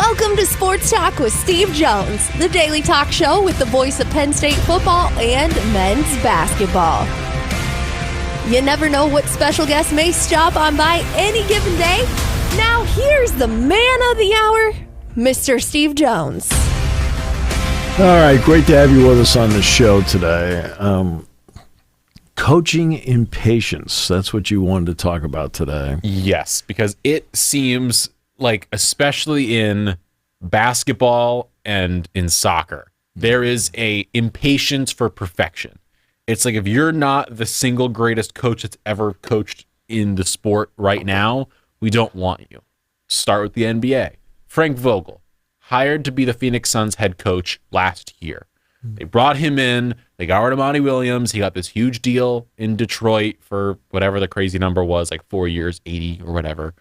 Welcome to Sports Talk with Steve Jones, the daily talk show with the voice of Penn State football and men's basketball. You never know what special guest may stop on by any given day. Now here's the man of the hour, Mr. Steve Jones. All right, great to have you with us on the show today. Coaching impatience, that's what you wanted to talk about today. Yes, because it seems like, especially in basketball and in soccer, there is a impatience for perfection. It's like, if you're not the single greatest coach that's ever coached in the sport right now, we don't want you. Start with the NBA. Frank Vogel, hired to be the Phoenix Suns head coach last year. They brought him in. They got rid of Monty Williams. He got this huge deal in Detroit for whatever the crazy number was, like 4 years, 80 or whatever.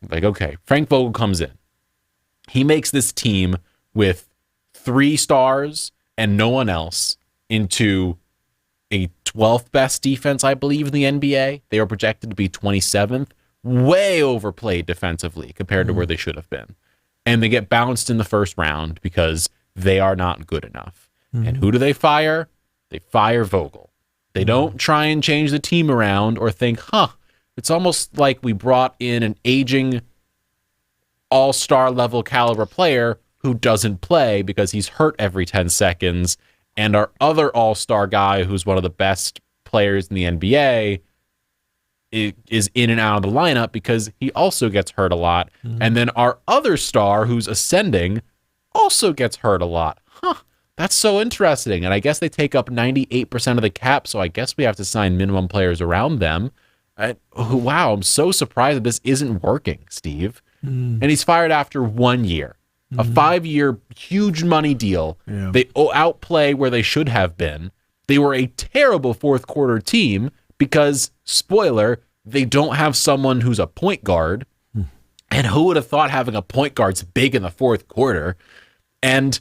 Like, okay, Frank Vogel comes in. He makes this team with 3 stars and no one else into a 12th best defense, I believe, in the NBA. They were projected to be 27th, way overplayed defensively compared to where they should have been. And they get bounced in the first round because they are not good enough. And who do they fire? They fire Vogel. They don't try and change the team around or think, it's almost like we brought in an aging all-star level caliber player who doesn't play because he's hurt every 10 seconds, and our other all-star guy who's one of the best players in the NBA is in and out of the lineup because he also gets hurt a lot. And then our other star who's ascending also gets hurt a lot. That's so interesting. And I guess they take up 98% of the cap, so I guess we have to sign minimum players around them. Wow, I'm so surprised that this isn't working, Steve. And he's fired after 1 year. A 5-year, huge money deal. Yeah. They outplay where they should have been. They were a terrible fourth quarter team because, spoiler, they don't have someone who's a point guard. And who would have thought having a point guard's big in the fourth quarter? And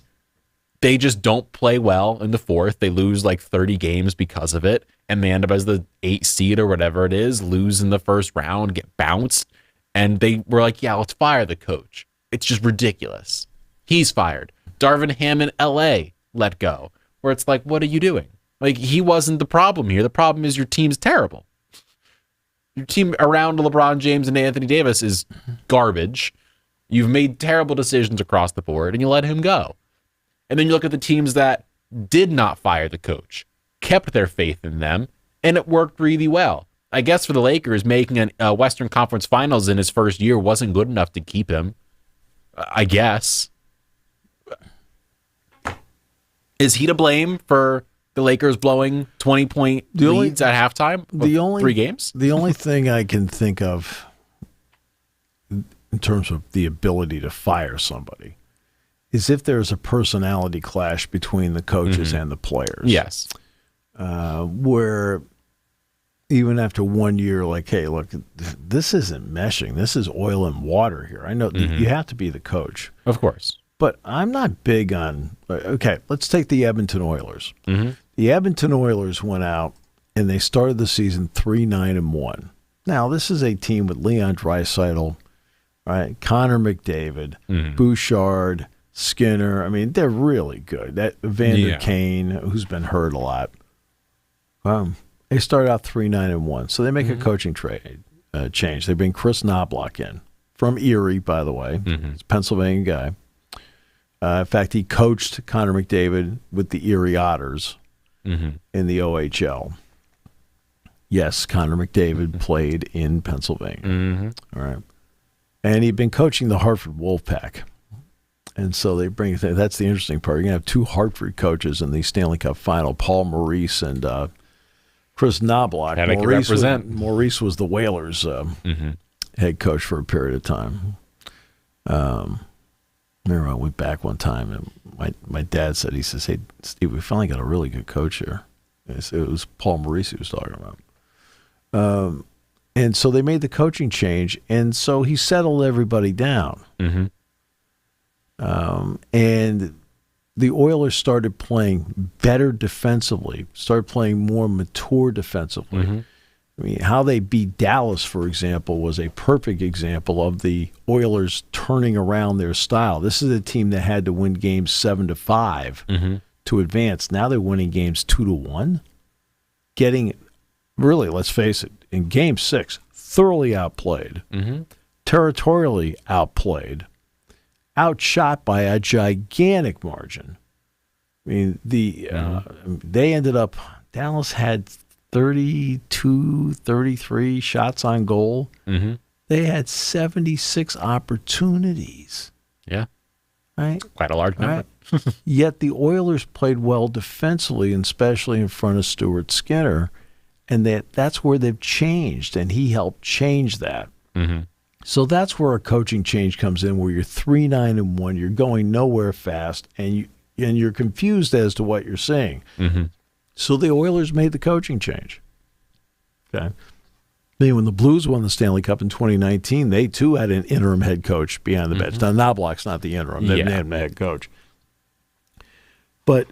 they just don't play well in the fourth. They lose like 30 games because of it. And they end up as the 8th seed or whatever it is, lose in the first round, get bounced. And they were like, yeah, let's fire the coach. It's just ridiculous. He's fired. Darvin Ham in LA let go. Where it's like, what are you doing? Like, he wasn't the problem here. The problem is your team's terrible. Your team around LeBron James and Anthony Davis is garbage. You've made terrible decisions across the board, and you let him go. And then you look at the teams that did not fire the coach, kept their faith in them, and it worked really well. I guess for the Lakers, making a Western Conference Finals in his first year wasn't good enough to keep him. I guess. Is he to blame for the Lakers blowing 20-point leads at halftime? 3 games? The only thing I can think of in terms of the ability to fire somebody is if there's a personality clash between the coaches and the players. Yes. Where even after 1 year, like, hey, look, this isn't meshing. This is oil and water here. I know you have to be the coach. Of course. But I'm not big on, okay, let's take the Edmonton Oilers. The Edmonton Oilers went out and they started the season 3-9-1. Now, this is a team with Leon Draisaitl, right? Connor McDavid, Bouchard, Skinner. I mean, they're really good. That Vander Kane, who's been hurt a lot. They started out 3-9-1, so they make a coaching change. They bring Chris Knobloch in from Erie, by the way. He's a Pennsylvania guy. In fact, he coached Connor McDavid with the Erie Otters in the OHL. Yes, Connor McDavid played in Pennsylvania. All right, and he'd been coaching the Hartford Wolfpack. And so they bring, that's the interesting part. You're going to have 2 Hartford coaches in the Stanley Cup final, Paul Maurice and Chris Knobloch. Maurice was the Whalers' head coach for a period of time. Remember, I went back one time, and my dad said, he says, hey, Steve, we finally got a really good coach here. It was Paul Maurice he was talking about. And so they made the coaching change, and so he settled everybody down. And the Oilers started playing better defensively, started playing more mature defensively. I mean, how they beat Dallas, for example, was a perfect example of the Oilers turning around their style. This is a team that had to win games 7-5 to advance. Now they're winning games 2-1. Getting, really, let's face it, in Game 6, thoroughly outplayed, territorially outplayed, outshot by a gigantic margin. I mean, they ended up, Dallas had 32, 33 shots on goal. They had 76 opportunities. Yeah. Right? Quite a large number. Right? Yet the Oilers played well defensively, and especially in front of Stuart Skinner, and that's where they've changed, and he helped change that. So that's where a coaching change comes in, where you're 3-9-1, you're going nowhere fast, and you're confused as to what you're seeing. So the Oilers made the coaching change. Okay. Then when the Blues won the Stanley Cup in 2019, they too had an interim head coach behind the bench. Now, Knobloch's not the interim. They had a head coach. But,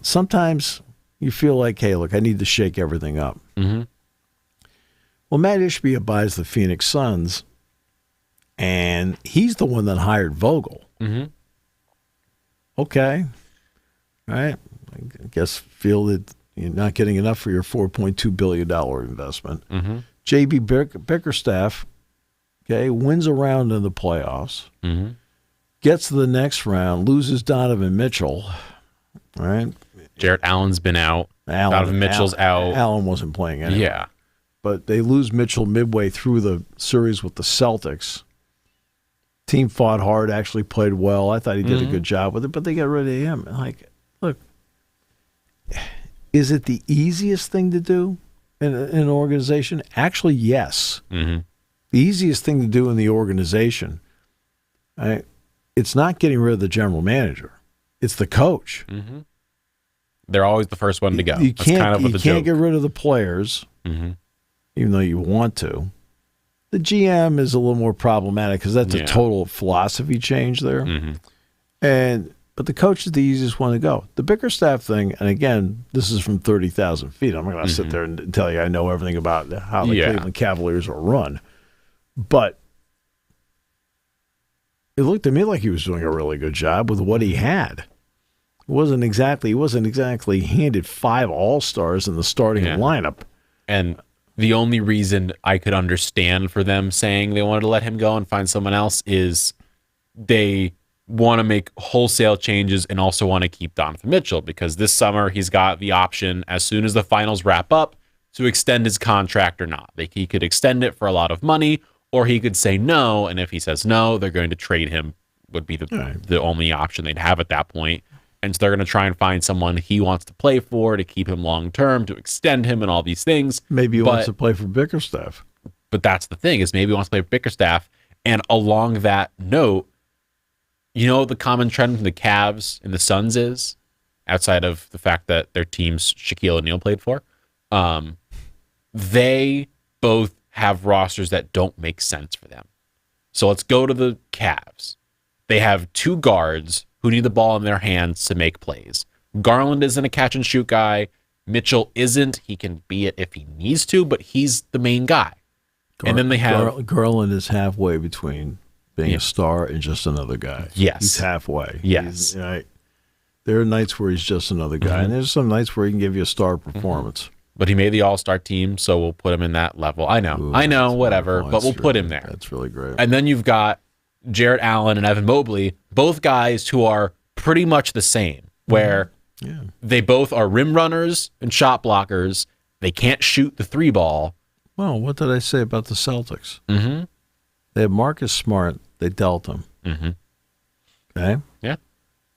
sometimes you feel like, hey, look, I need to shake everything up. Well, Matt Ishbia buys the Phoenix Suns, and he's the one that hired Vogel. Okay. All right. I guess feel that you're not getting enough for your $4.2 billion investment. J.B. Bickerstaff, wins a round in the playoffs, gets to the next round, loses Donovan Mitchell. All right. Jarrett Allen's been out. Donovan Mitchell's out. Allen wasn't playing anyway. Yeah. But they lose Mitchell midway through the series with the Celtics. Team fought hard, actually played well. I thought he did a good job with it, but they got rid of him. Like, look, is it the easiest thing to do in an organization? Actually, yes. The easiest thing to do in the organization, it's not getting rid of the general manager. It's the coach. They're always the first one to go. You can't get rid of the players, even though you want to. The GM is a little more problematic because that's a total philosophy change there. But the coach is the easiest one to go. The Bickerstaff thing, and again, this is from 30,000 feet. I'm not going to sit there and tell you I know everything about how the Cleveland Cavaliers are run. But it looked to me like he was doing a really good job with what he had. He wasn't exactly handed 5 All-Stars in the starting lineup. And the only reason I could understand for them saying they wanted to let him go and find someone else is they want to make wholesale changes and also want to keep Donovan Mitchell, because this summer he's got the option, as soon as the finals wrap up, to extend his contract or not. He could extend it for a lot of money, or he could say no, and if he says no, they're going to trade him, would be the only option they'd have at that point. And so they're going to try and find someone he wants to play for, to keep him long-term, to extend him and all these things. Maybe he wants to play for Bickerstaff. But that's the thing, is maybe he wants to play for Bickerstaff. And along that note, the common trend from the Cavs and the Suns is, outside of the fact that their teams Shaquille O'Neal played for, they both have rosters that don't make sense for them. So let's go to the Cavs. They have 2 guards who need the ball in their hands to make plays. Garland isn't a catch-and-shoot guy. Mitchell isn't. He can be it if he needs to, but he's the main guy. And then they have... Garland is halfway between being a star and just another guy. Yes. He's halfway. Yes. There are nights where he's just another guy, and there's some nights where he can give you a star performance. But he made the All-Star team, so we'll put him in that level. I know, whatever, but we'll put him there. That's really great. And then you've got Jarrett Allen and Evan Mobley, both guys who are pretty much the same, where they both are rim runners and shot blockers. They can't shoot the 3 ball. Well, what did I say about the Celtics? They have Marcus Smart. They dealt him. Okay? Yeah.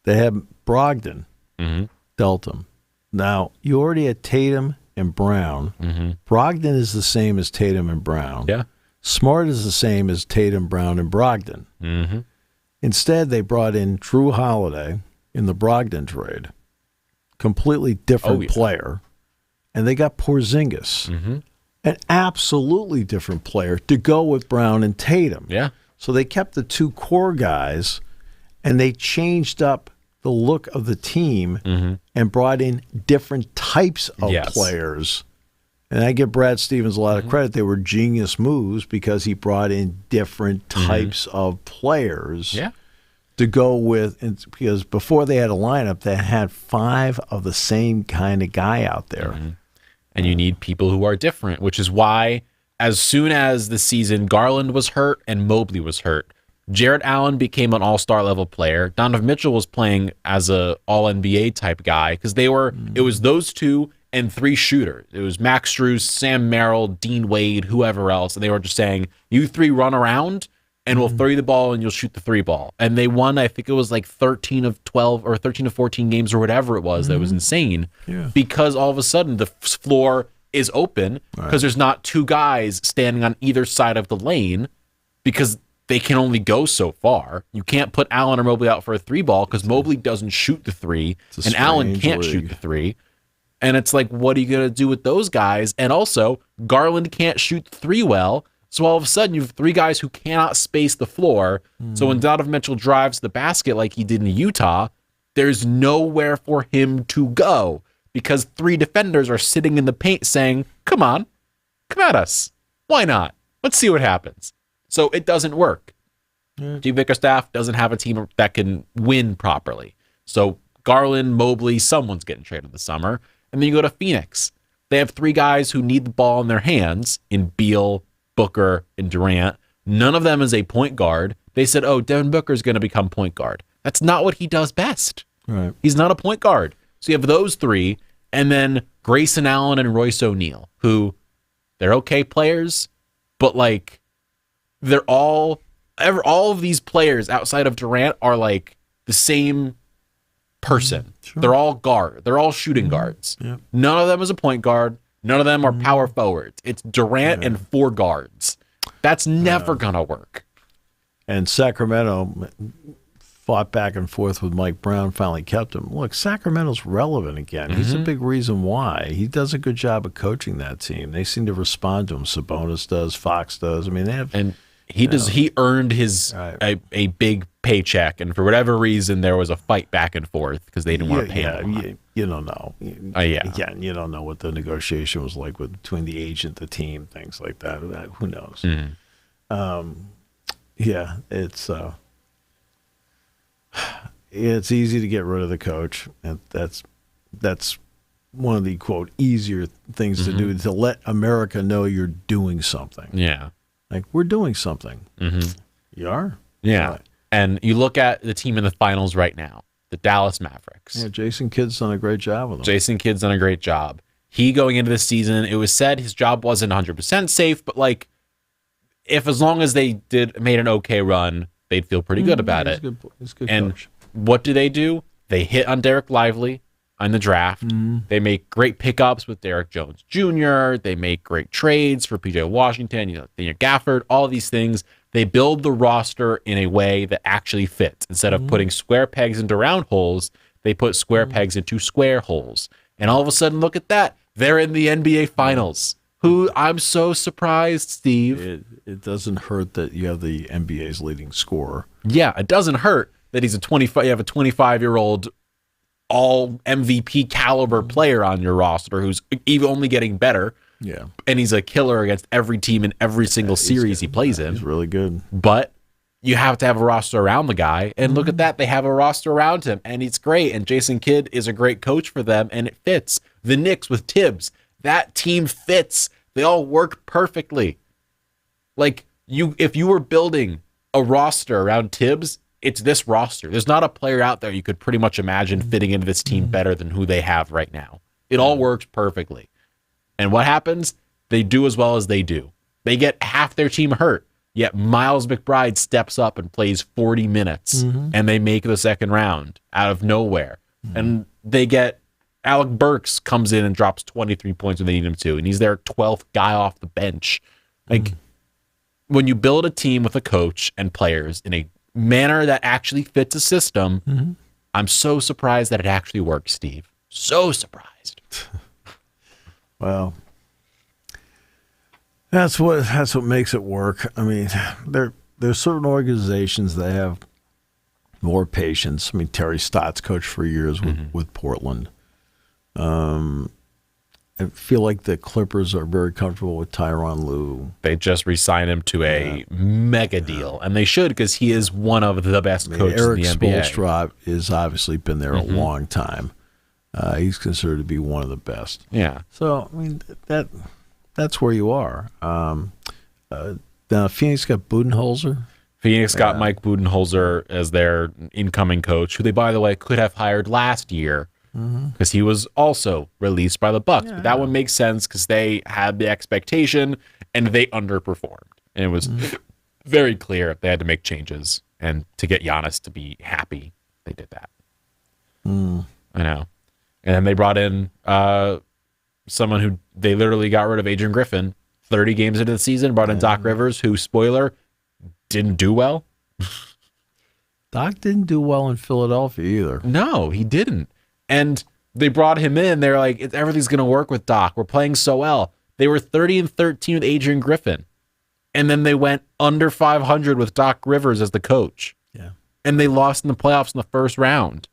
They have Brogdon. Dealt him. Now, you already had Tatum and Brown. Brogdon is the same as Tatum and Brown. Yeah. Smart is the same as Tatum, Brown, and Brogdon. Instead, they brought in Drew Holiday in the Brogdon trade. Completely different player. And they got Porzingis. An absolutely different player to go with Brown and Tatum. Yeah. So they kept the 2 core guys, and they changed up the look of the team and brought in different types of players And I give Brad Stevens a lot of credit. They were genius moves because he brought in different types of players to go with. And because before they had a lineup that had 5 of the same kind of guy out there. And you need people who are different, which is why as soon as the season, Garland was hurt and Mobley was hurt. Jarrett Allen became an all-star level player. Donovan Mitchell was playing as a all-NBA type guy because it was those two and 3 shooters. It was Max Strus, Sam Merrill, Dean Wade, whoever else. And they were just saying, you 3 run around and we'll throw you the ball and you'll shoot the 3 ball. And they won, I think it was like 13 of 12 or 13 of 14 games or whatever it was. That was insane because all of a sudden the floor is open because there's not 2 guys standing on either side of the lane because they can only go so far. You can't put Allen or Mobley out for a 3 ball because Mobley doesn't shoot the 3 and Allen can't shoot the 3. And it's like, what are you going to do with those guys? And also, Garland can't shoot 3 well. So all of a sudden, you have 3 guys who cannot space the floor. So when Donovan Mitchell drives the basket like he did in Utah, there's nowhere for him to go because 3 defenders are sitting in the paint saying, come on, come at us. Why not? Let's see what happens. So it doesn't work. Steve Bickerstaff doesn't have a team that can win properly. So Garland, Mobley, someone's getting traded this summer. And then you go to Phoenix. They have 3 guys who need the ball in their hands in Beal, Booker, and Durant. None of them is a point guard. They said, oh, Devin Booker's going to become point guard. That's not what he does best. Right. He's not a point guard. So you have those 3, and then Grayson Allen and Royce O'Neal, who they're okay players, but like they're all of these players outside of Durant are like the same person. Sure. They're all guard. They're all shooting guards. Yeah. None of them is a point guard. None of them are power forwards. It's Durant and 4 guards. That's never going to work. And Sacramento fought back and forth with Mike Brown, finally kept him. Look, Sacramento's relevant again. He's a big reason why. He does a good job of coaching that team. They seem to respond to him. Sabonis does, Fox does. I mean, they have... And he does. He earned his a big paycheck, and for whatever reason, there was a fight back and forth because they didn't want to pay him. You don't know. Again, you don't know what the negotiation was like between the agent, the team, things like that. Who knows? It's easy to get rid of the coach, and that's one of the quote easier things to do, to let America know you're doing something. Yeah. Like, we're doing something. You are? Yeah. Right. And you look at the team in the finals right now, the Dallas Mavericks. Yeah, Jason Kidd's done a great job with them. Jason Kidd's done a great job. He, going into this season, it was said his job wasn't 100% safe, but like, if as long as they made an okay run, they'd feel pretty good about it. He's a good and coach. What do? They hit on Derek Lively on the draft. They make great pickups with Derek Jones Jr. They make great trades for PJ Washington, Daniel Gafford, all of these things. They build the roster in a way that actually fits. Instead of putting square pegs into round holes, they put square pegs into square holes. And all of a sudden, look at that. They're in the NBA Finals. Who I'm so surprised, Steve. It doesn't hurt that you have the NBA's leading scorer. Yeah, it doesn't hurt that he's you have a 25-year-old all MVP caliber player on your roster who's even only getting better. Yeah. And he's a killer against every team in every single series he plays in. He's really good. But you have to have a roster around the guy. And look at that. They have a roster around him, and it's great. And Jason Kidd is a great coach for them, and it fits. The Knicks with Tibbs, that team fits. They all work perfectly. Like, if you were building a roster around Tibbs, it's this roster. There's not a player out there you could pretty much imagine fitting into this team better than who they have right now. It all works perfectly. And what happens? They do as well as they do. They get half their team hurt, yet Miles McBride steps up and plays 40 minutes, and they make the second round out of nowhere. And they get Alec Burks comes in and drops 23 points when they need him to, and he's their 12th guy off the bench. Like, when you build a team with a coach and players in a manner that actually fits a system, I'm so surprised that it actually works, Steve. So surprised. Well, that's what makes it work. I mean, there's certain organizations that have more patience. I mean, Terry Stotts coached for years with Portland. And I feel like the Clippers are very comfortable with Tyronn Lue. They just re-signed him to a mega deal, and they should because he is one of the best coaches Eric in the NBA. Spoelstra has obviously been there a long time. He's considered to be one of the best. Yeah. So I mean that's where you are. Now Phoenix got Budenholzer. Phoenix got Mike Budenholzer as their incoming coach, who they, by the way, could have hired last year because he was also released by the Bucks. But that one makes sense because they had the expectation and they underperformed. And it was very clear they had to make changes. And to get Giannis to be happy, they did that. I know. And then they brought in someone who they literally got rid of, Adrian Griffin, 30 games into the season, brought in Doc Rivers, who, spoiler, didn't do well. Doc didn't do well in Philadelphia either. No, he didn't. And they brought him in. They're like, everything's going to work with Doc. We're playing so well. They were 30-13 with Adrian Griffin. And then they went under 500 with Doc Rivers as the coach. Yeah. And they lost in the playoffs in the first round.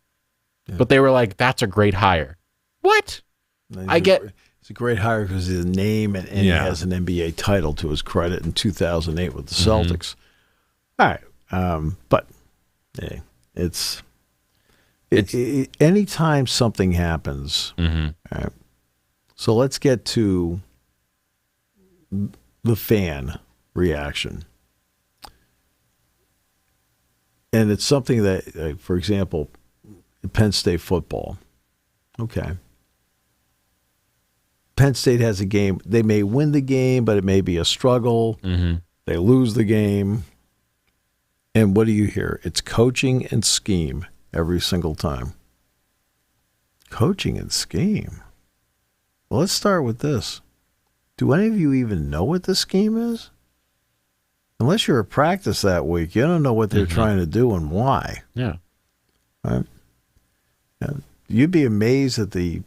Yeah. But they were like, that's a great hire. What? It's a great hire because he's a name and he has an NBA title to his credit in 2008 with the Celtics. All right. But hey, it's anytime something happens. All right, so let's get to the fan reaction. And it's something that, for example, Penn State football. Okay. Penn State has a game. They may win the game, but it may be a struggle. They lose the game. And what do you hear? It's coaching and scheme every single time. Coaching and scheme. Well, let's start with this. Do any of you even know what the scheme is? Unless you're at practice that week, you don't know what they're trying to do and why. Yeah. Right? You'd be amazed at a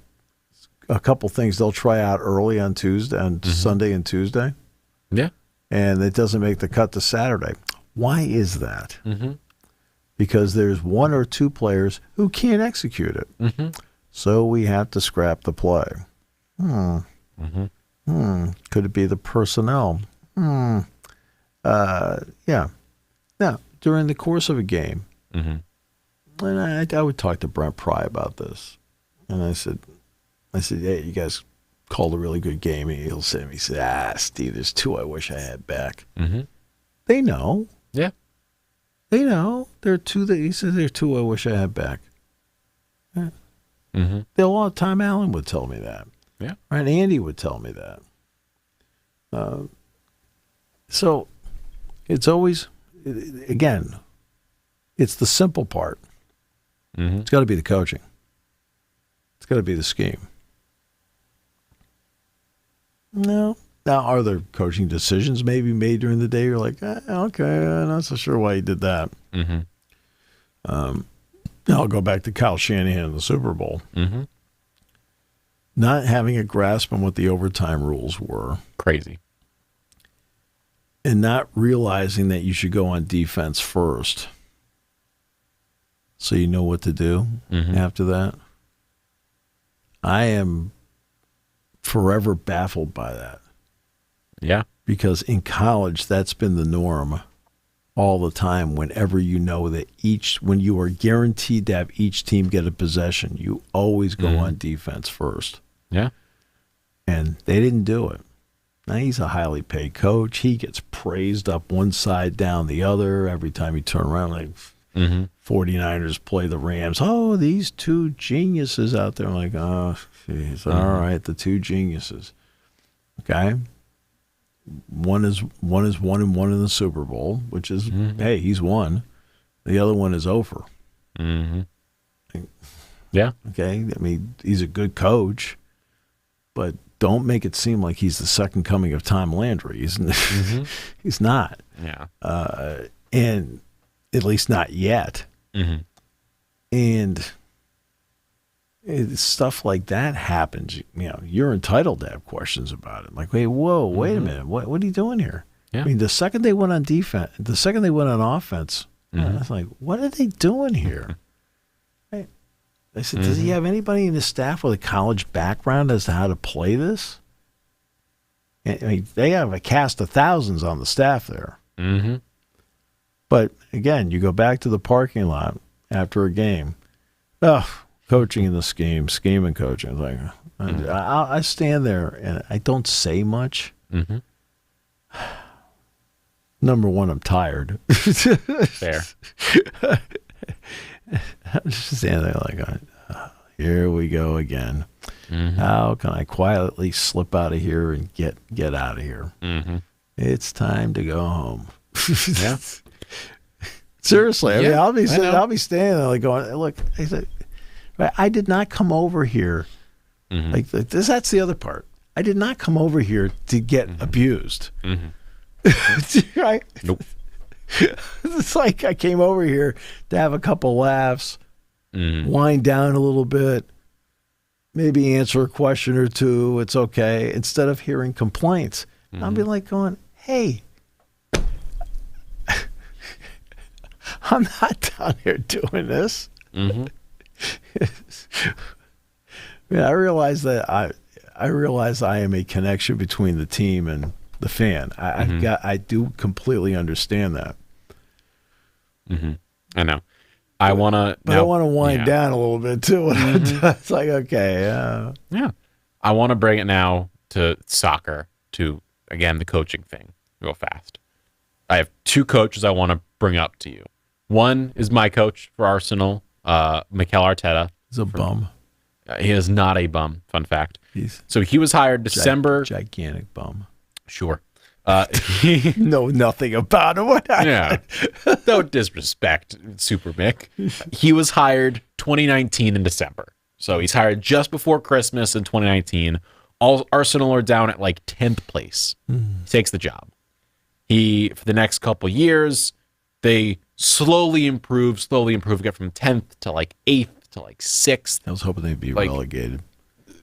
couple things they'll try out early on Tuesday, on Sunday and Tuesday. Yeah. And it doesn't make the cut to Saturday. Why is that? Because there's one or two players who can't execute it. So we have to scrap the play. Could it be the personnel? Yeah. Now, during the course of a game, and I would talk to Brent Pry about this. And I said, hey, you guys called a really good game. And he'll say to me, Steve, there's two I wish I had back. They know. Yeah. They know. There are two that he says there are two I wish I had back. Yeah. They'll all Tom Allen would tell me that. Yeah. Right? Andy would tell me that. So it's always, again, it's the simple part. It's got to be the coaching. It's got to be the scheme. No. Now, are there coaching decisions maybe made during the day? You're like, okay, I'm not so sure why he did that. I'll go back to Kyle Shanahan in the Super Bowl. Not having a grasp on what the overtime rules were. Crazy. And not realizing that you should go on defense first. So you know what to do after that. I am forever baffled by that. Yeah. Because in college, that's been the norm all the time. Whenever you know that when you are guaranteed to have each team get a possession, you always go on defense first. Yeah. And they didn't do it. Now, he's a highly paid coach. He gets praised up one side, down the other. Every time you turn around, like 49ers play the Rams. Oh, these two geniuses out there. I'm like, oh, geez. All right, the two geniuses. Okay. One is 1-1 in the Super Bowl, which is, hey, he's won. The other one is over. Yeah. Okay. I mean, he's a good coach, but don't make it seem like he's the second coming of Tom Landry. He's not. Yeah. And at least not yet. And stuff like that happens. You know, you're entitled to have questions about it. Like, hey, whoa, wait a minute. What are you doing here? Yeah. I mean, the second they went on defense, the second they went on offense, I was like, what are they doing here? Right? I said, does he have anybody in his staff with a college background as to how to play this? I mean, they have a cast of thousands on the staff there. Mm-hmm. But again, you go back to the parking lot after a game. Oh, coaching in the scheme and coaching. It's like, I stand there and I don't say much. Mm-hmm. Number one, I'm tired. Fair. I'm just standing there like, here we go again. Mm-hmm. How can I quietly slip out of here and get out of here? Mm-hmm. It's time to go home. Yeah. Seriously, I mean, Yeah, I'll be standing there like going, look, I said, I did not come over here. Mm-hmm. Like this. That's the other part. I did not come over here to get abused. Mm-hmm. Right? Nope. It's like I came over here to have a couple laughs, wind down a little bit, maybe answer a question or two. It's okay. Instead of hearing complaints, I'll be like going, hey, I'm not down here doing this. Mm-hmm. I realize that I realize I am a connection between the team and the fan. I do completely understand that. Mm-hmm. I know. I want to, but I want to wind down a little bit too. It's like, okay, yeah. I want to bring it now to soccer, to again the coaching thing, real fast. I have two coaches I want to bring up to you. One is my coach for Arsenal, Mikel Arteta. he's a bum. He is not a bum. Fun fact. So he was hired December. Gigantic bum. Sure. Know nothing about him. Yeah. Don't disrespect Super Mick. He was hired 2019 in December. So he's hired just before Christmas in 2019. All Arsenal are down at like 10th place. He takes the job. For the next couple years, they slowly improve, get from 10th to like 8th to like 6th. I was hoping they'd be relegated.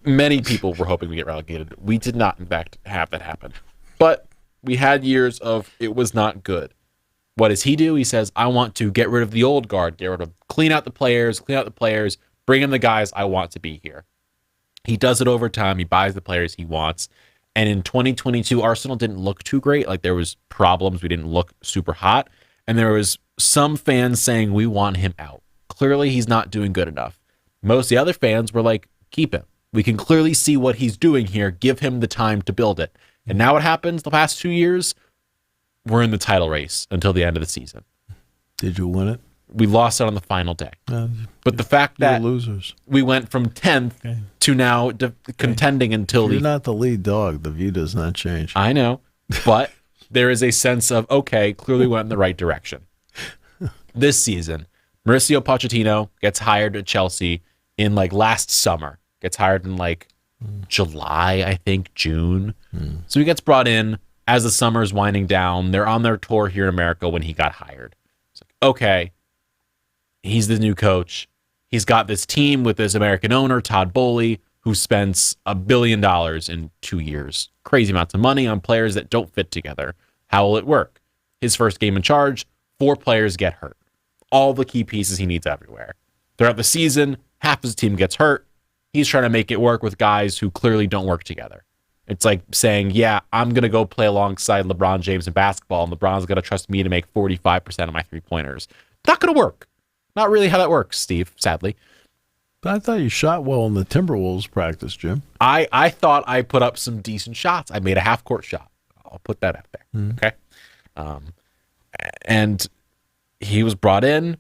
Many people were hoping we get relegated. We did not, in fact, have that happen. But we had years of it was not good. What does he do? He says, I want to get rid of the old guard, clean out the players, bring in the guys I want to be here. He does it over time. He buys the players he wants. And in 2022, Arsenal didn't look too great. Like there was problems. We didn't look super hot. And there was some fans saying, we want him out. Clearly, he's not doing good enough. Most of the other fans were like, keep him. We can clearly see what he's doing here. Give him the time to build it. And now what happens the past 2 years? We're in the title race until the end of the season. Did you win it? We lost it on the final day. But the fact that losers. We went from 10th to now contending until You're not the lead dog. The view does not change. I know. But there is a sense of, okay, clearly went in the right direction. This season, Mauricio Pochettino gets hired at Chelsea in like last summer. Gets hired in like July, I think, June. So he gets brought in as the summer's winding down. They're on their tour here in America when he got hired. It's like, okay, he's the new coach. He's got this team with this American owner, Todd Bowley, who spends $1 billion in 2 years. Crazy amounts of money on players that don't fit together. How will it work? His first game in charge, 4 players get hurt. All the key pieces he needs everywhere. Throughout the season, half his team gets hurt. He's trying to make it work with guys who clearly don't work together. It's like saying, yeah, I'm going to go play alongside LeBron James in basketball, and LeBron's going to trust me to make 45% of my three-pointers. Not going to work. Not really how that works, Steve, sadly. But I thought you shot well in the Timberwolves practice, Jim. I thought I put up some decent shots. I made a half-court shot. I'll put that out there, okay? And he was brought in,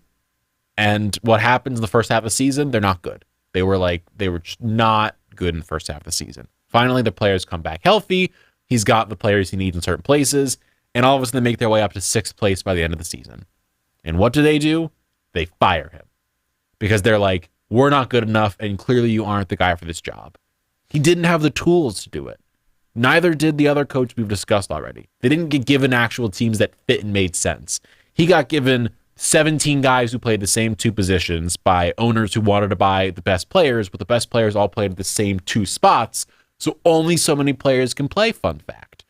and what happens in the first half of the season, they're not good. They were just not good in the first half of the season. Finally, the players come back healthy. He's got the players he needs in certain places, and all of a sudden they make their way up to 6th place by the end of the season. And what do? They fire him because they're like, we're not good enough, and clearly you aren't the guy for this job. He didn't have the tools to do it. Neither did the other coach we've discussed already. They didn't get given actual teams that fit and made sense. He got given 17 guys who played the same 2 positions by owners who wanted to buy the best players, but the best players all played the same 2 spots, so only so many players can play, fun fact.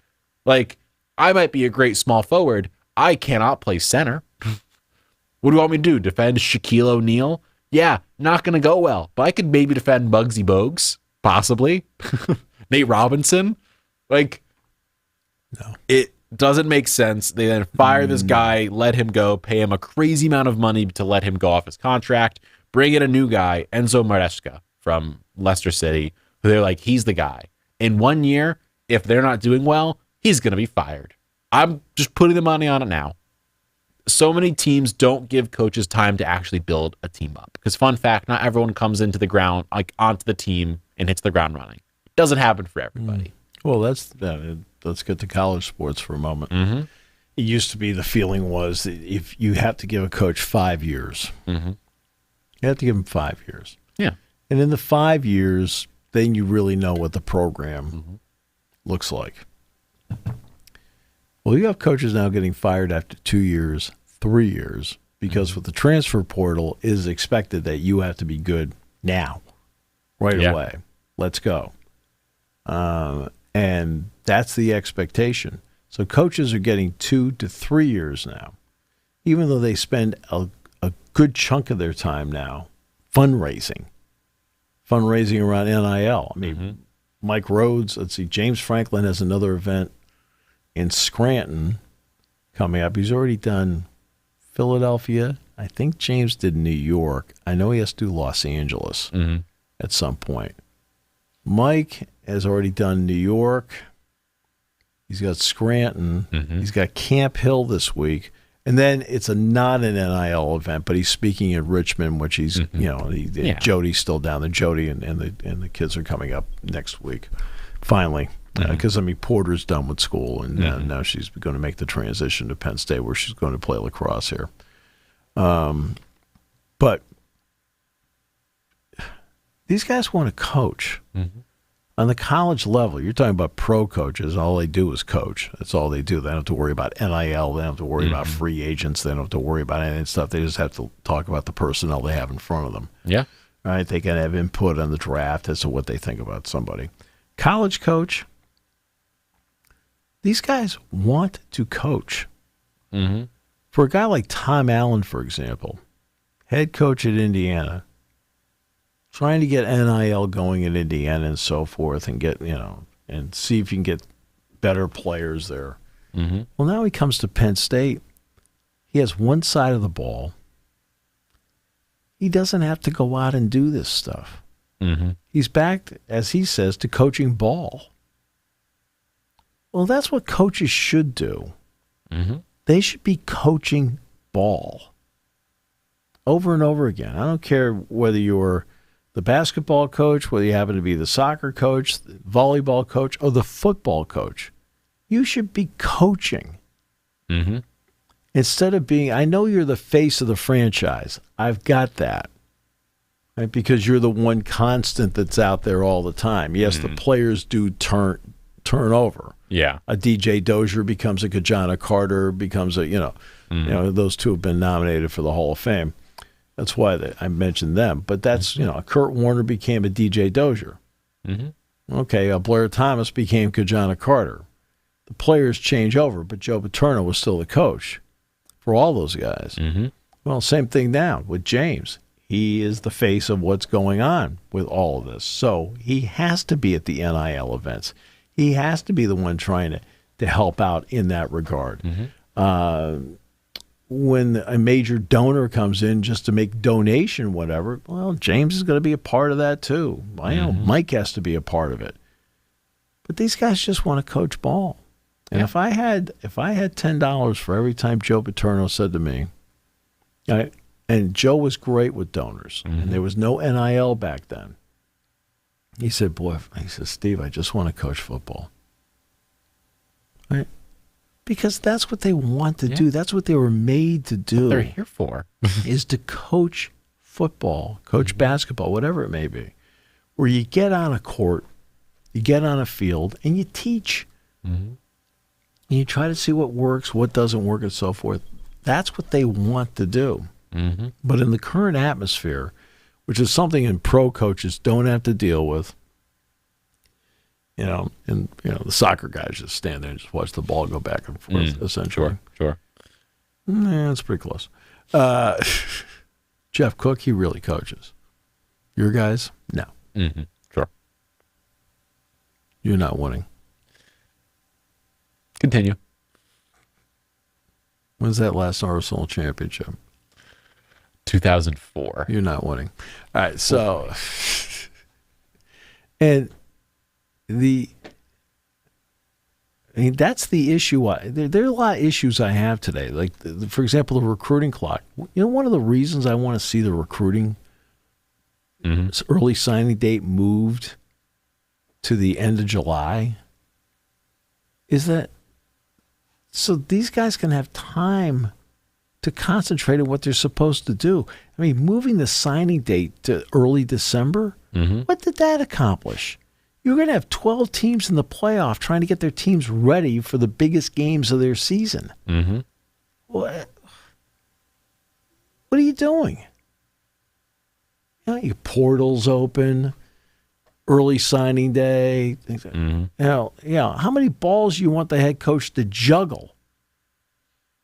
Like, I might be a great small forward. I cannot play center. What do you want me to do? Defend Shaquille O'Neal? Yeah, not going to go well. But I could maybe defend Muggsy Bogues, possibly. Nate Robinson. Like, No. It doesn't make sense. They then fire this guy, let him go, pay him a crazy amount of money to let him go off his contract, bring in a new guy, Enzo Maresca from Leicester City, who they're like, he's the guy. In 1 year, if they're not doing well, he's going to be fired. I'm just putting the money on it now. So many teams don't give coaches time to actually build a team up. Because fun fact, not everyone comes into the ground, like onto the team and hits the ground running. It doesn't happen for everybody. Well, let's get to college sports for a moment. Mm-hmm. It used to be the feeling was that if you have to give a coach 5 years, Mm-hmm. you have to give him 5 years. Yeah. And in the 5 years, then you really know what the program looks like. Well, you have coaches now getting fired after 2 years, 3 years, because with the transfer portal, it is expected that you have to be good now, right away. Let's go. And that's the expectation. So coaches are getting 2 to 3 years now, even though they spend a good chunk of their time now fundraising around NIL. I mean, Mike Rhodes, let's see, James Franklin has another event in Scranton coming up. He's already done Philadelphia. I think James did New York. I know he has to do Los Angeles at some point. Mike has already done New York. He's got Scranton. He's got Camp Hill this week. And then it's not an NIL event, but he's speaking in Richmond, which he's, Jody's still down there. Jody and the kids are coming up next week, finally. Because, Porter's done with school, and now she's going to make the transition to Penn State, where she's going to play lacrosse here. But these guys want to coach. On the college level, you're talking about pro coaches. All they do is coach. That's all they do. They don't have to worry about NIL. They don't have to worry about free agents. They don't have to worry about any of that stuff. They just have to talk about the personnel they have in front of them. Yeah. Right? They can have input on the draft as to what they think about somebody. College coach, these guys want to coach. For a guy like Tom Allen, for example, head coach at Indiana, trying to get NIL going in Indiana and so forth, and get, and see if you can get better players there. Well, now he comes to Penn State. He has one side of the ball. He doesn't have to go out and do this stuff. He's back, as he says, to coaching ball. Well, that's what coaches should do. They should be coaching ball over and over again. I don't care whether you're the basketball coach, whether you happen to be the soccer coach, the volleyball coach, or the football coach. You should be coaching. Instead of being, I know you're the face of the franchise. I've got that. Right? Because you're the one constant that's out there all the time. Yes, the players do turn over. Yeah. A DJ Dozier becomes a Kajana Carter, becomes a, those two have been nominated for the Hall of Fame. That's why I mentioned them. But that's, Kurt Warner became a DJ Dozier. Okay, Blair Thomas became Kajana Carter. The players change over, but Joe Paterno was still the coach for all those guys. Well, same thing now with James. He is the face of what's going on with all of this. So he has to be at the NIL events. He has to be the one trying to help out in that regard. When a major donor comes in just to make donation, whatever, well, James is going to be a part of that too. I know Mike has to be a part of it. But these guys just want to coach ball. And if I had $10 for every time Joe Paterno said to me, and Joe was great with donors, and there was no NIL back then. He said, Steve, I just want to coach football. Right? Because that's what they want to do. That's what they were made to do. What they're here for. Is to coach football, coach basketball, whatever it may be. Where you get on a court, you get on a field, and you teach. And you try to see what works, what doesn't work, and so forth. That's what they want to do. But in the current atmosphere, which is something in pro coaches don't have to deal with, the soccer guys just stand there and just watch the ball go back and forth, essentially. Sure. Yeah, it's pretty close. Jeff Cook, he really coaches. Your guys, no. Mm-hmm. Sure. You're not winning. Continue. When's that last Arsenal championship? 2004. You're not winning. All right, so and that's the issue. There are a lot of issues I have today. Like, for example, the recruiting clock. You know, one of the reasons I want to see the recruiting early signing date moved to the end of July is that so these guys can have time to concentrate on what they're supposed to do. I mean, moving the signing date to early December, what did that accomplish? You're going to have 12 teams in the playoff trying to get their teams ready for the biggest games of their season. Mm-hmm. What are you doing? You know, your portal's open, early signing day. Things like, how many balls you want the head coach to juggle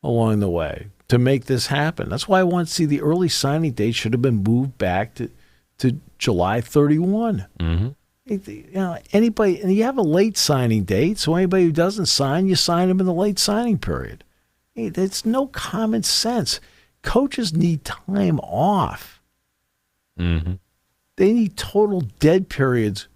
along the way to make this happen? That's why I want to see the early signing date should have been moved back to July 31. Mm-hmm. You know, anybody, and you have a late signing date, so anybody who doesn't sign, you sign them in the late signing period. It's no common sense. Coaches need time off. Mm-hmm. They need total dead periods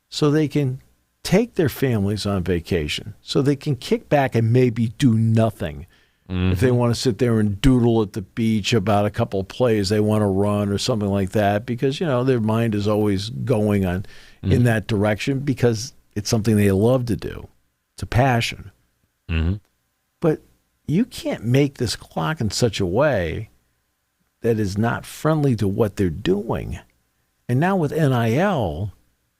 so they can take their families on vacation, so they can kick back and maybe do nothing. If they want to sit there and doodle at the beach about a couple of plays they want to run or something like that, because, you know, their mind is always going on in that direction because it's something they love to do. It's a passion. Mm-hmm. But you can't make this clock in such a way that is not friendly to what they're doing. And now with NIL,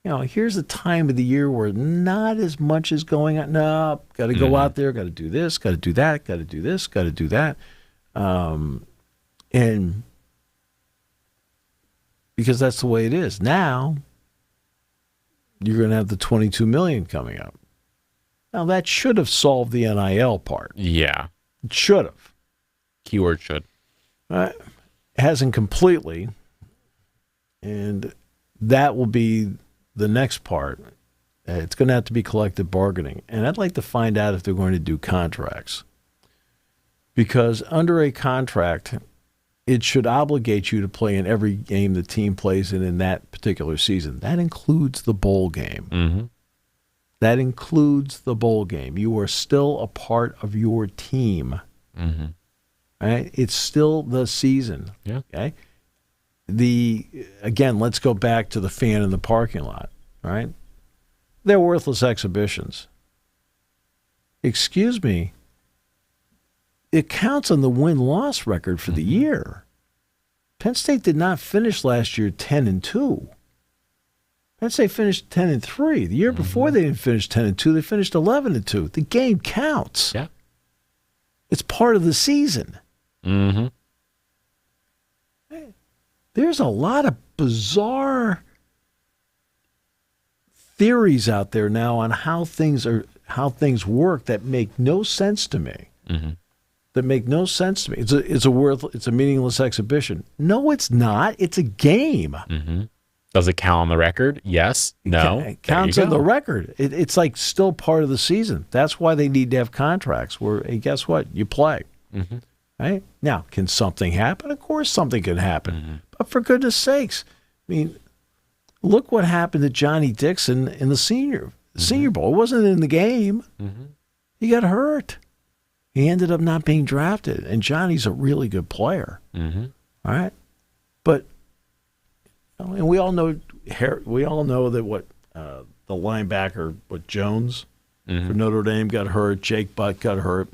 you know, here's a time of the year where not as much is going on. No, got to go out there, got to do this, got to do that, got to do this, got to do that. And because that's the way it is. Now, you're going to have the $22 million coming up. Now, that should have solved the NIL part. Yeah. It should have. Keyword should. It hasn't completely. And that will be the next part. It's going to have to be collective bargaining. And I'd like to find out if they're going to do contracts. Because under a contract, it should obligate you to play in every game the team plays in that particular season. That includes the bowl game. Mm-hmm. That includes the bowl game. You are still a part of your team. Mm-hmm. Right? It's still the season. Yeah. Okay? Again, let's go back to the fan in the parking lot, right? They're worthless exhibitions. Excuse me. It counts on the win-loss record for the year. Penn State did not finish last year 10-2. Penn State finished 10-3. The year before they didn't finish 10-2. They finished 11-2. The game counts. Yeah. It's part of the season. Mm-hmm. There's a lot of bizarre theories out there now on how things work that make no sense to me. Mm-hmm. That make no sense to me. It's a meaningless exhibition. No, it's not. It's a game. Mm-hmm. Does it count on the record? Yes. No. It counts on the record. It's like still part of the season. That's why they need to have contracts where, hey, guess what? You play. Mm-hmm. Right? Now, can something happen? Of course something can happen. Mm-hmm. But for goodness sakes, I mean, look what happened to Johnny Dixon in the Senior Bowl. It wasn't in the game. Mm-hmm. He got hurt. He ended up not being drafted. And Johnny's a really good player. Mm-hmm. All right? But, and we all know that the linebacker, Jones for Notre Dame got hurt. Jake Butt got hurt.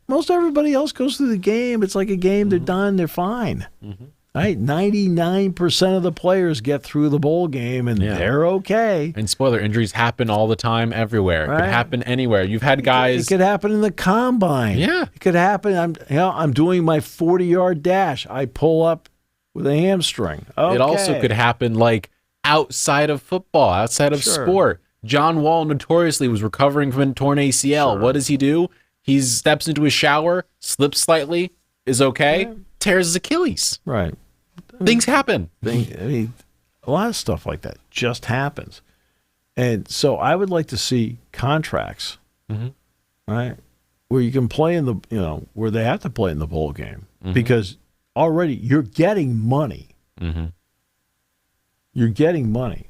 Most everybody else goes through the game. It's like a game. They're done. They're fine. Mm-hmm. Right? 99% of the players get through the bowl game, and they're okay. And spoiler, injuries happen all the time everywhere. Right? It could happen anywhere. You've had guys. It could happen in the combine. Yeah. It could happen. I'm doing my 40-yard dash. I pull up with a hamstring. Okay. It also could happen like outside of football, outside of sport. John Wall notoriously was recovering from a torn ACL. What does he do? He steps into his shower, slips slightly, is okay. tears his Achilles. Right. Things happen. A lot of stuff like that just happens. And so I would like to see contracts, right, where you can play in where they have to play in the bowl game because already you're getting money. You're getting money.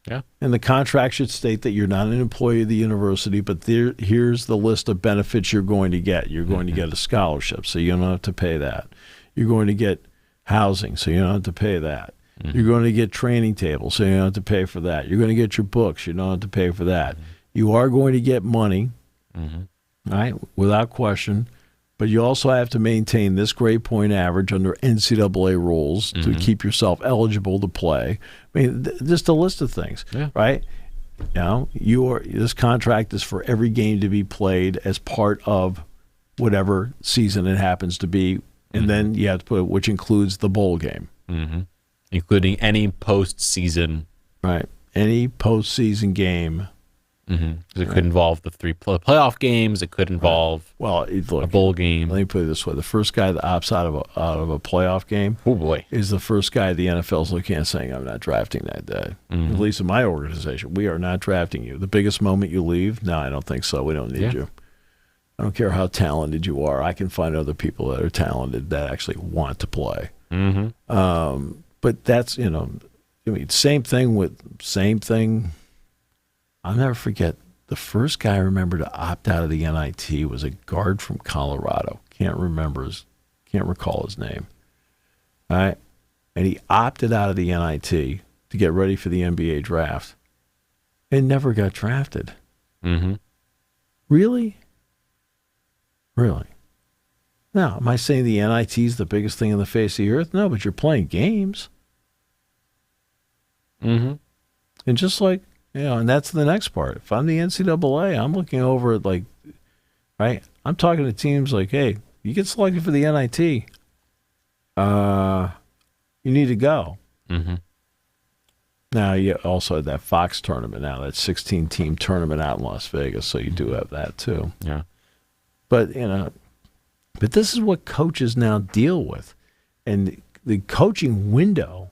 Yeah. And the contract should state that you're not an employee of the university, but here's the list of benefits you're going to get. You're going to get a scholarship, so you don't have to pay that. You're going to get housing, so you don't have to pay that. You're going to get training tables, so you don't have to pay for that. You're going to get your books, you don't have to pay for that. You are going to get money, right, without question, but you also have to maintain this grade point average under NCAA rules to keep yourself eligible to play. I mean, just a list of things, right? This contract is for every game to be played as part of whatever season it happens to be, and then you have to put, which includes the bowl game. Including any postseason. Right. Any postseason game. It could involve the 3 playoff games. It could involve a bowl game. Let me put it this way. The first guy that opts out of a playoff game is the first guy the NFL's looking at saying, I'm not drafting that day. At least in my organization, we are not drafting you. The biggest moment you leave? No, I don't think so. We don't need you. I don't care how talented you are. I can find other people that are talented that actually want to play. But that's, same thing. I'll never forget the first guy I remember to opt out of the NIT was a guard from Colorado. Can't recall his name. All right. And he opted out of the NIT to get ready for the NBA draft and never got drafted. Really? Now, am I saying the NIT is the biggest thing on the face of the earth? No, but you're playing games. And just like, and that's the next part. If I'm the NCAA, I'm looking over at right? I'm talking to teams like, hey, you get selected for the NIT. You need to go. Now, you also had that Fox tournament now, that 16-team tournament out in Las Vegas, so you do have that too. Yeah. But, but this is what coaches now deal with. And the coaching window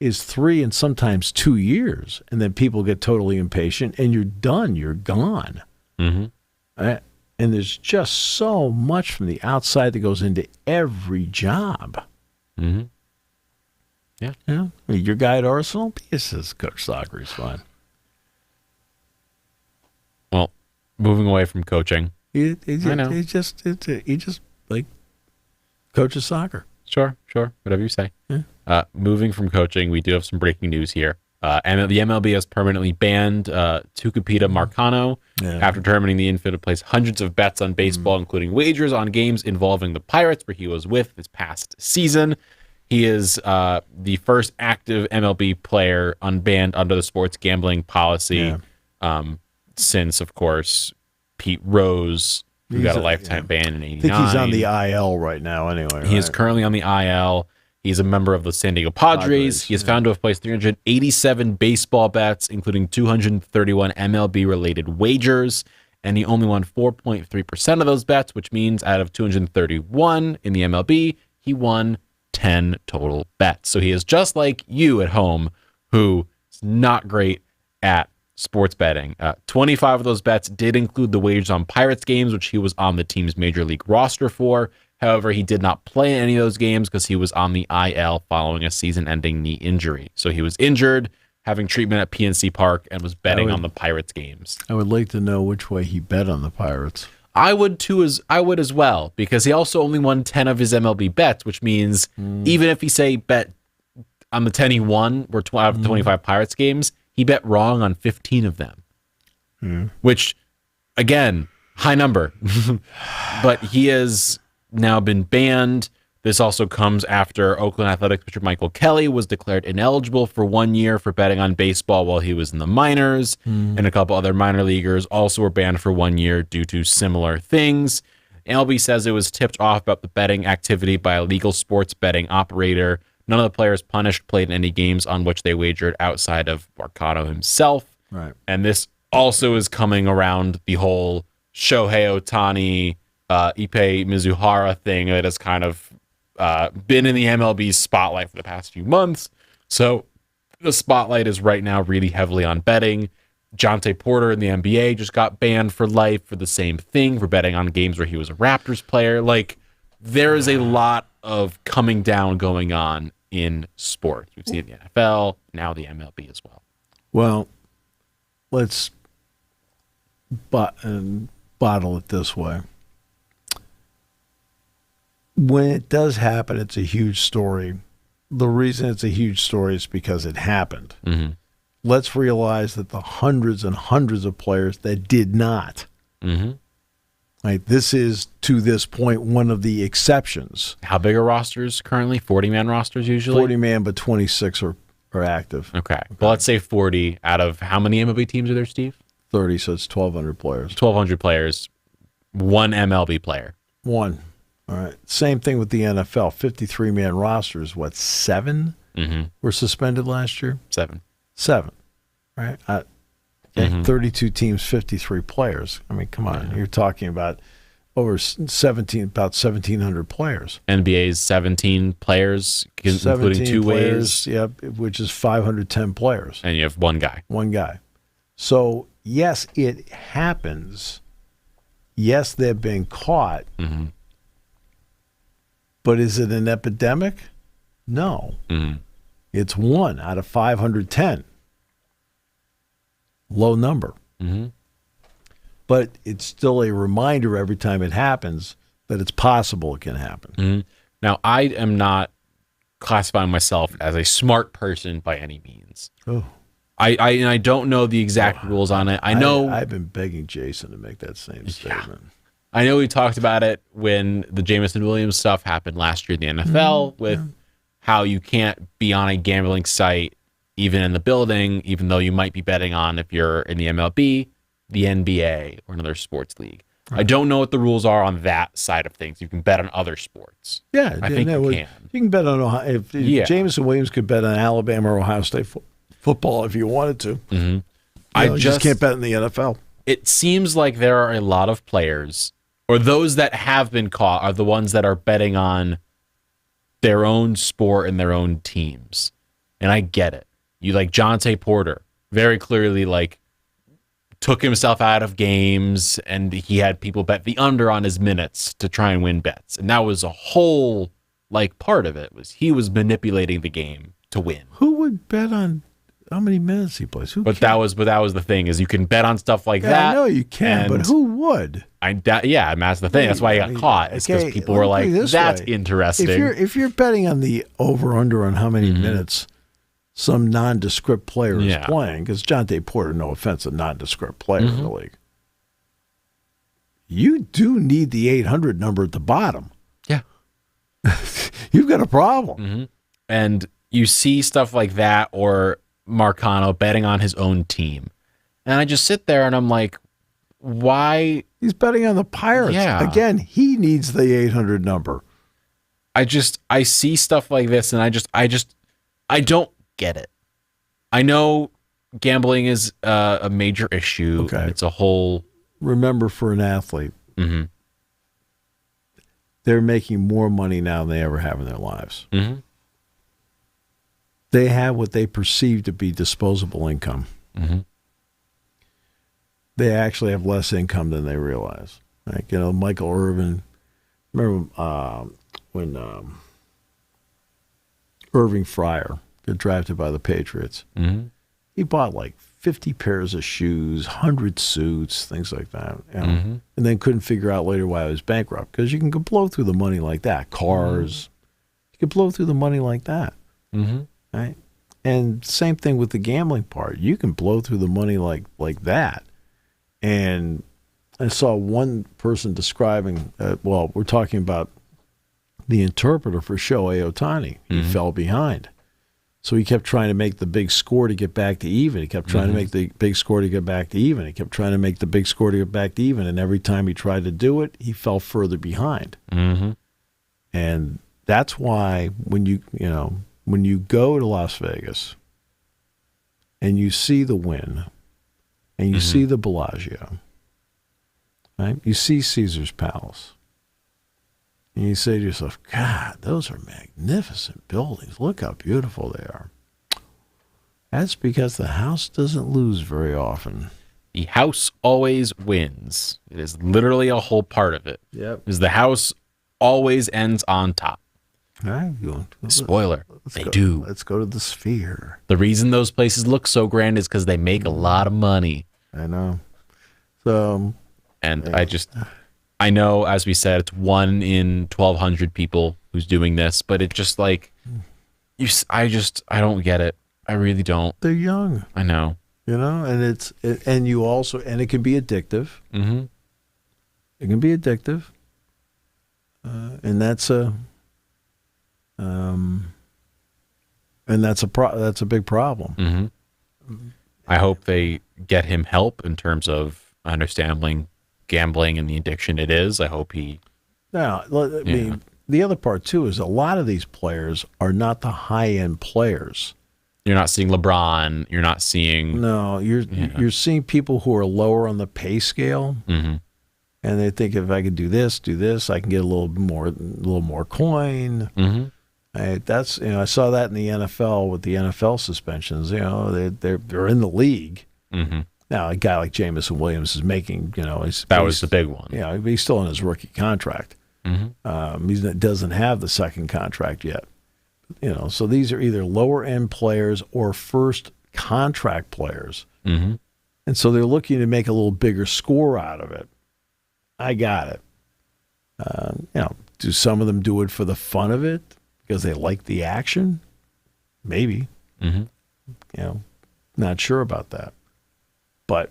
is 3 and sometimes 2 years. And then people get totally impatient and you're done. You're gone. Right? And there's just so much from the outside that goes into every job. Yeah. I mean, your guy at Arsenal, he says coach soccer is fine. Well, moving away from coaching. He just like coaches soccer. Sure. Whatever you say. Moving from coaching, we do have some breaking news here. And the MLB has permanently banned Tucupita Marcano after determining the infielder placed hundreds of bets on baseball, including wagers on games involving the Pirates, where he was with this past season. He is the first active MLB player unbanned under the sports gambling policy since, of course, Pete Rose, who got a lifetime ban in '89. I think he's on the IL right now anyway. He is currently on the IL. He's a member of the San Diego Padres. He is found to have placed 387 baseball bets, including 231 MLB-related wagers, and he only won 4.3% of those bets, which means out of 231 in the MLB, he won 10 total bets. So he is just like you at home, who is not great at sports betting. 25 of those bets did include the wagers on Pirates games, which he was on the team's major league roster for. However, he did not play in any of those games because he was on the IL following a season-ending knee injury. So he was injured, having treatment at PNC Park, and was betting on the Pirates games. I would like to know which way he bet on the Pirates. I would as well, because he also only won 10 of his MLB bets, which means even if he bet on the 10 he won, were out of 25 Pirates games, he bet wrong on 15 of them, which, again, high number. But he has now been banned. This also comes after Oakland Athletics pitcher Michael Kelly was declared ineligible for 1 year for betting on baseball while he was in the minors, and a couple other minor leaguers also were banned for 1 year due to similar things. MLB says it was tipped off about the betting activity by a legal sports betting operator. None of the players punished played in any games on which they wagered outside of Marcano himself. Right. And this also is coming around the whole Shohei Ohtani, Ippei Mizuhara thing that has kind of been in the MLB spotlight for the past few months. So the spotlight is right now really heavily on betting. Jonte Porter in the NBA just got banned for life for the same thing, for betting on games where he was a Raptors player. Like, there is a lot of coming down going on in sports. We've seen the NFL, now the MLB as well. Well, let's bottle it this way. When it does happen, it's a huge story. The reason it's a huge story is because it happened. Mm-hmm. Let's realize that the hundreds and hundreds of players that did not. Mm-hmm. Right, this is, to this point, one of the exceptions. How big are rosters currently? 40-man rosters usually? 40-man, but 26 are active. Okay. Well, let's say 40 out of how many MLB teams are there, Steve? 30, so it's 1,200 players. 1,200 players, one MLB player. One. All right. Same thing with the NFL. 53-man rosters, what, 7 were suspended last year? 7. 7. Right? 32 teams, 53 players. I mean, come on. Yeah. You're talking about about 1,700 players. NBA's 17 players, including 2 ways. Yep, which is 510 players. And you have one guy. One guy. So, yes, it happens. Yes, they've been caught. Mm-hmm. But is it an epidemic? No. Mm-hmm. It's 1 out of 510. Low number. Mm-hmm. But it's still a reminder every time it happens that it's possible it can happen. Mm-hmm. Now, I am not classifying myself as a smart person by any means. Oh. I don't know the exact rules on it. I know I've been begging Jason to make that same statement. Yeah. I know we talked about it when the Jameson Williams stuff happened last year in the NFL with how you can't be on a gambling site even in the building, even though you might be betting on, if you're in the MLB, the NBA, or another sports league. Right. I don't know what the rules are on that side of things. You can bet on other sports. Yeah, I think you can. You can bet on Ohio. If Jameson Williams could bet on Alabama or Ohio State football if you wanted to. Mm-hmm. You just can't bet in the NFL. It seems like there are a lot of players, or those that have been caught are the ones that are betting on their own sport and their own teams. And I get it. You like Jonte Porter, very clearly took himself out of games, and he had people bet the under on his minutes to try and win bets. And that was a whole part of it was he was manipulating the game to win. Who would bet on how many minutes he plays? That was the thing, is you can bet on stuff like that. I know you can, but who would? That's the thing. That's why he got caught. It's because people were like, "That's interesting." If you're betting on the over under on how many minutes some nondescript player is playing, because Jonte Porter, no offense, a nondescript player in the league, you do need the 800 number at the bottom. Yeah. You've got a problem. Mm-hmm. And you see stuff like that, or Marcano betting on his own team. And I just sit there and I'm like, why? He's betting on the Pirates. Yeah. Again, he needs the 800 number. I see stuff like this and I don't get it. I know gambling is a major issue. Okay. It's a whole... Remember, for an athlete, they're making more money now than they ever have in their lives. Mm-hmm. They have what they perceive to be disposable income. Mm-hmm. They actually have less income than they realize. Michael Irvin, remember when Irving Fryer got drafted by the Patriots? Mm-hmm. He bought 50 pairs of shoes, 100 suits, things like that. And then couldn't figure out later why he was bankrupt, because you can blow through the money like that. Cars, you can blow through the money like that. Mm-hmm. Right? And same thing with the gambling part. You can blow through the money like that. And I saw one person describing, we're talking about the interpreter for Shohei Ohtani. He fell behind. So he kept trying to make the big score to get back to even. He kept trying to make the big score to get back to even. He kept trying to make the big score to get back to even. And every time he tried to do it, he fell further behind. Mm-hmm. And that's why when you go to Las Vegas and you see the Wynn and you see the Bellagio, right? You see Caesar's Palace. And you say to yourself, God, those are magnificent buildings. Look how beautiful they are. That's because the house doesn't lose very often. The house always wins. It is literally a whole part of it. Yep. Because the house always ends on top. All right, Spoiler, they do. Let's go to the Sphere. The reason those places look so grand is because they make a lot of money. I know. So, and I know, as we said, it's 1 in 1,200 people who's doing this, but it just like, I don't get it. I really don't. They're young. I know. And it can be addictive. Mm-hmm. It can be addictive. And that's a big problem. Mm-hmm. I hope they get him help in terms of understanding gambling and the addiction it is. I hope he. Now, I mean, the other part too is a lot of these players are not the high-end players. You're not seeing LeBron. You're not seeing. No, you're seeing people who are lower on the pay scale, mm-hmm. and they think if I could do this, I can get a little more coin. Mm-hmm. I saw that in the NFL with the NFL suspensions. They're in the league. Mm-hmm. Now a guy like Jamison Williams is making. Was the big one. Yeah, he's still in his rookie contract. Mm-hmm. He doesn't have the second contract yet. So these are either lower end players or first contract players. Mm-hmm. And so they're looking to make a little bigger score out of it. I got it. Do some of them do it for the fun of it because they like the action? Maybe. Mm-hmm. Not sure about that. But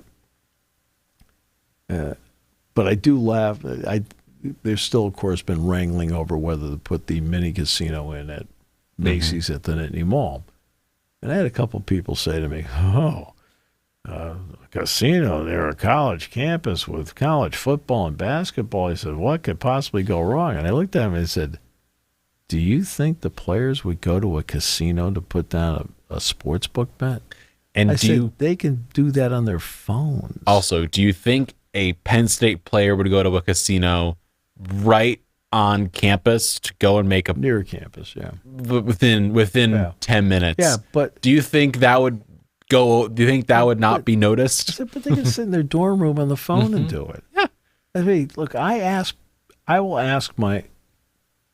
I do laugh. There's still, of course, been wrangling over whether to put the mini casino in at Macy's at the Nittany Mall. And I had a couple people say to me, casino, they're a college campus with college football and basketball. I said, what could possibly go wrong? And I looked at him and I said, do you think the players would go to a casino to put down a sports book bet? And they can do that on their phones. Also, do you think a Penn State player would go to a casino right on campus to go and make near campus? Yeah, within 10 minutes. Yeah, but do you think that would go? Do you think that would not be noticed? But they can sit in their dorm room on the phone mm-hmm. and do it. Yeah. I mean, look, I will ask my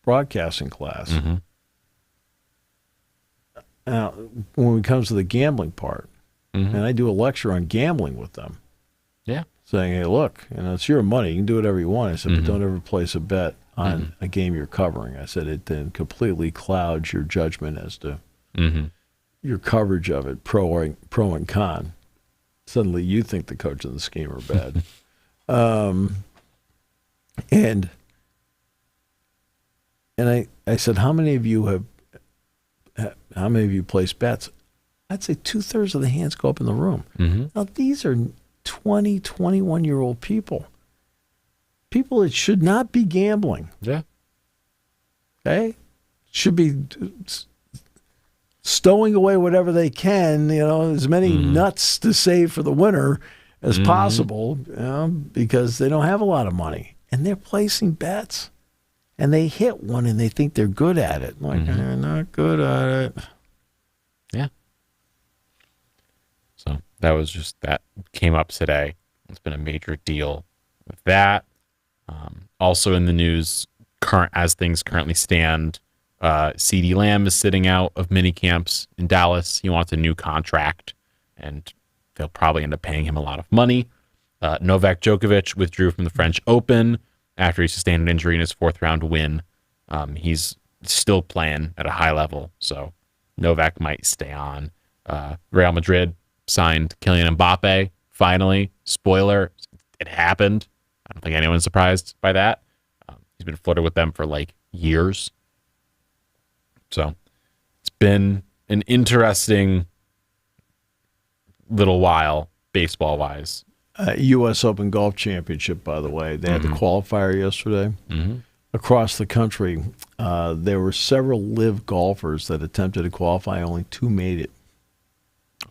broadcasting class. Mm-hmm. Now, when it comes to the gambling part, mm-hmm. and I do a lecture on gambling with them. Yeah. Saying, hey, look, it's your money. You can do whatever you want. I said, mm-hmm. but don't ever place a bet on mm-hmm. a game you're covering. I said, it then completely clouds your judgment as to mm-hmm. your coverage of it, pro and con. Suddenly you think the coach and the scheme are bad. And I said, how many of you placed bets? I'd say 2/3 of the hands go up in the room. Mm-hmm. Now, these are 20, 21-year-old people. People that should not be gambling. Yeah. Okay? Should be stowing away whatever they can, as many mm-hmm. nuts to save for the winter as mm-hmm. possible, because they don't have a lot of money. And they're placing bets. And they hit one and they think they're good at it. Like, mm-hmm. they're not good at it. Yeah. So that came up today. It's been a major deal with that. Also in the news, as things currently stand, CeeDee Lamb is sitting out of mini camps in Dallas. He wants a new contract, and they'll probably end up paying him a lot of money. Novak Djokovic withdrew from the French Open after he sustained an injury in his 4th-round win. He's still playing at a high level, so Novak might stay on. Real Madrid signed Kylian Mbappe, finally. Spoiler, it happened. I don't think anyone's surprised by that. He's been flirting with them for years. So it's been an interesting little while, baseball-wise. U.S. Open Golf Championship, by the way. They had mm-hmm. the qualifier yesterday. Mm-hmm. Across the country, there were several live golfers that attempted to qualify. Only 2 made it.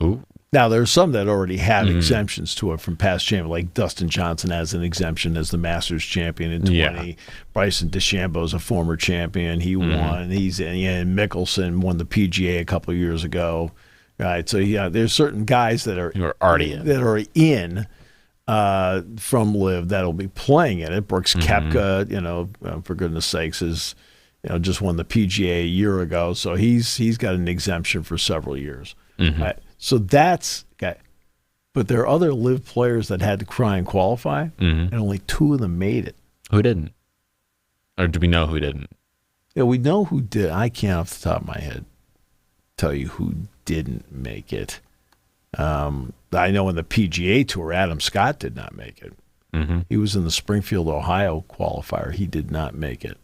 Ooh. Now, there's some that already have exemptions to it from past champions, like Dustin Johnson has an exemption as the Masters champion in 20. Yeah. Bryson DeChambeau is a former champion. He won. He's and Mickelson won the PGA a couple of years ago. Right. So, yeah, there's certain guys that are already in. That are in from LIV that'll be playing in it. Brooks Koepka, for goodness sakes, is just won the PGA a year ago. So he's got an exemption for several years. Right. So that's okay. But there are other LIV players that had to try and qualify, and only 2 of them made it. Who didn't? Or do we know who didn't? Yeah, we know who did. I can't off the top of my head tell you who didn't make it. I know in the PGA Tour, Adam Scott did not make it. He was in the Springfield, Ohio qualifier. He did not make it.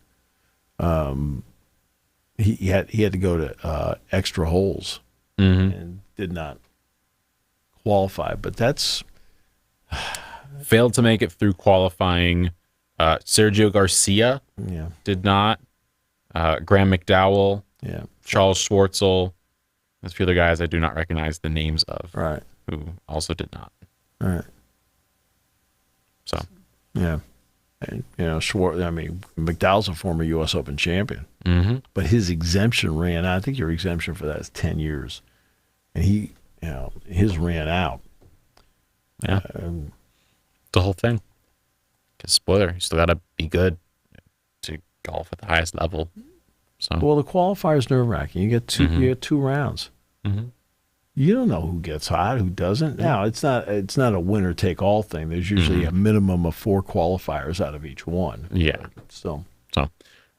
He had to go to extra holes and did not qualify. But that's failed to make it through qualifying. Sergio Garcia did not. Graham McDowell, Charles Schwartzel. There's a few other guys I do not recognize the names of, right, who also did not. Right. So, yeah. And, McDowell's a former U.S. Open champion, but his exemption ran out. I think your exemption for that is 10 years. And his ran out. Yeah. The whole thing. Because, spoiler, you still got to be good to golf at the highest level. So. Well, the qualifier's nerve-wracking. You get two rounds. You don't know who gets hot, who doesn't. Now, it's not a winner-take-all thing. There's usually a minimum of 4 qualifiers out of each one. Yeah. So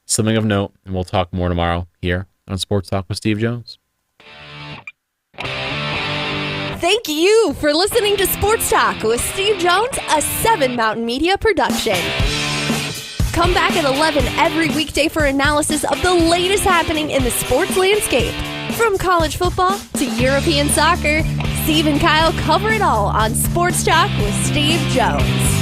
something of note, and we'll talk more tomorrow here on Sports Talk with Steve Jones. Thank you for listening to Sports Talk with Steve Jones, a 7 Mountain Media production. Come back at 11 every weekday for analysis of the latest happening in the sports landscape. From college football to European soccer, Steve and Kyle cover it all on Sports Talk with Steve Jones.